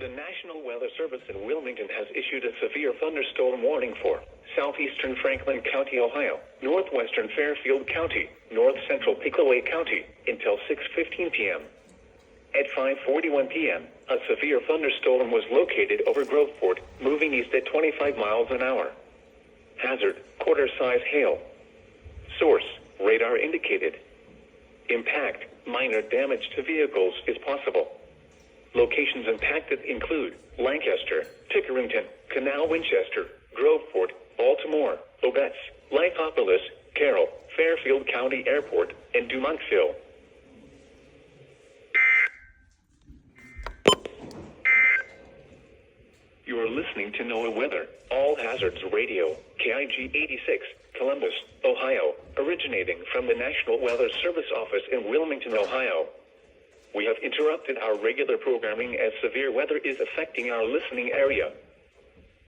The National Weather Service in Wilmington has issued a severe thunderstorm warning for southeastern Franklin County, Ohio, northwestern Fairfield County, north central Pickaway County, until 6:15 p.m. At 5:41 p.m., a severe thunderstorm was located over Groveport, moving east at 25 miles an hour. Hazard, quarter-size hail. Source, radar indicated. Impact, minor damage to vehicles is possible. Locations impacted include Lancaster, Tickerington, Canal Winchester, Groveport, Baltimore, Obetz, Lithopolis, Carroll, Fairfield County Airport, and Dumontville. You are listening to NOAA Weather, All Hazards Radio, KIG 86, Columbus, Ohio, originating from the National Weather Service office in Wilmington, Ohio. We have interrupted our regular programming as severe weather is affecting our listening area.